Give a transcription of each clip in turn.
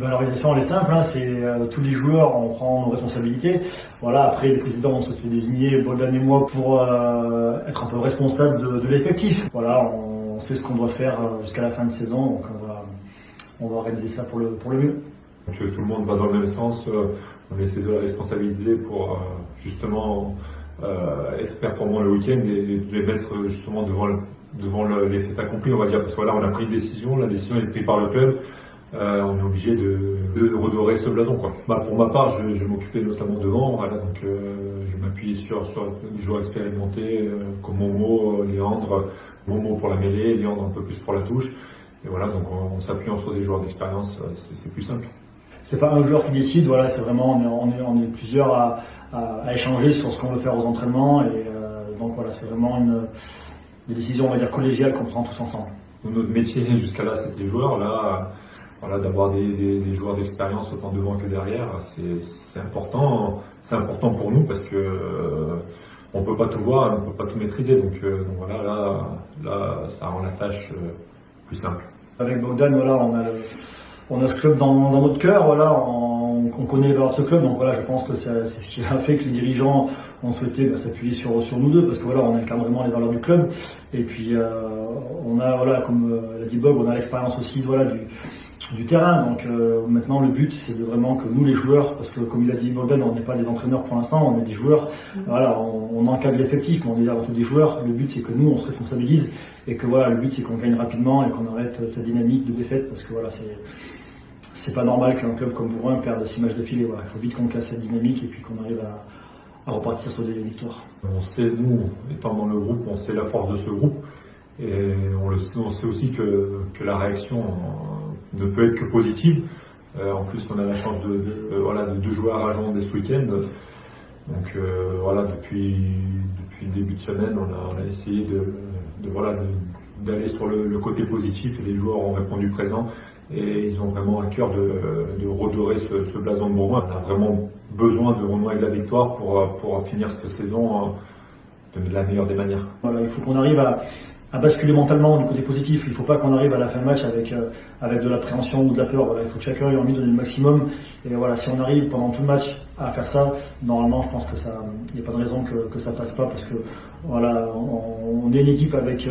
L'organisation elle est simple, hein, c'est tous les joueurs, on prend nos responsabilités. Voilà, après les présidents ont souhaité désigner Bogdan et moi pour être un peu responsables de l'effectif. Voilà, on sait ce qu'on doit faire jusqu'à la fin de saison, donc on va organiser ça pour le mieux. Donc, tout le monde va dans le même sens, on essaie de la responsabilité pour justement être performant le week-end et les mettre justement devant les faits accomplis, on va dire, parce que voilà, on a pris une décision, la décision est prise par le club. On est obligé de redorer ce blason, quoi. Pour ma part, je vais m'occuper notamment devant, voilà, donc je m'appuie sur des joueurs expérimentés comme Momo, Léandre, Momo pour la mêlée, Léandre un peu plus pour la touche, et voilà, donc on s'appuyant sur des joueurs d'expérience, c'est plus simple. C'est pas un joueur qui décide, voilà, c'est vraiment on est plusieurs à échanger sur ce qu'on veut faire aux entraînements, et donc voilà, c'est vraiment des décisions, on va dire, collégiales qu'on prend tous ensemble. Notre métier jusqu'à là, c'était joueur, là. Voilà, d'avoir des joueurs d'expérience autant devant que derrière, c'est important. C'est important pour nous parce que on peut pas tout voir, on peut pas tout maîtriser. Donc voilà, là, ça rend la tâche plus simple. Avec Bogdan, voilà, on a ce club dans notre cœur, voilà, on connaît les valeurs de ce club, donc voilà, je pense que c'est ce qui a fait que les dirigeants ont souhaité s'appuyer sur nous deux, parce que voilà, on incarne vraiment les valeurs du club. Et puis on a, voilà, comme l'a dit Bob, on a l'expérience aussi, voilà, du terrain. Donc maintenant le but c'est vraiment que nous les joueurs, parce que comme il a dit Bogdan, on n'est pas des entraîneurs pour l'instant, on est des joueurs, voilà, on encadre l'effectif, mais on est avant tout des joueurs. Le but c'est que nous on se responsabilise et que voilà, le but c'est qu'on gagne rapidement et qu'on arrête cette dynamique de défaite, parce que voilà, c'est pas normal qu'un club comme Bourgoin perde 6 matchs d'affilée. Voilà, il faut vite qu'on casse cette dynamique et puis qu'on arrive à repartir sur des victoires. On sait, nous étant dans le groupe, on sait la force de ce groupe, et on sait aussi que la réaction ne peut être que positive. En plus, on a la chance de jouer à Rajon dès ce week-end. Donc voilà, depuis le début de semaine, on a essayé d'aller sur le côté positif, et les joueurs ont répondu présent. Et ils ont vraiment à cœur de redorer ce blason de Bourgoin. On a vraiment besoin de renouer avec la victoire pour finir cette saison de la meilleure des manières. Voilà, il faut qu'on arrive à basculer mentalement du côté positif. Il ne faut pas qu'on arrive à la fin de match avec de l'appréhension ou de la peur. Voilà, il faut que chacun ait envie de donner le maximum. Et voilà, si on arrive pendant tout le match à faire ça, normalement, je pense que il n'y a pas de raison que ça passe pas, parce que voilà, on est une équipe avec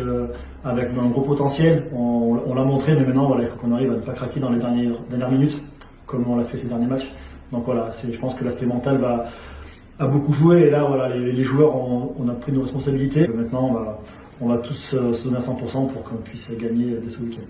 un gros potentiel. On l'a montré, mais maintenant, voilà, il faut qu'on arrive à ne pas craquer dans les dernières minutes, comme on l'a fait ces derniers matchs. Donc voilà, je pense que l'aspect mental a beaucoup joué. Et là, voilà, les joueurs, on a pris nos responsabilités. Maintenant, on va tous se donner à 100% pour qu'on puisse gagner dès ce week-end.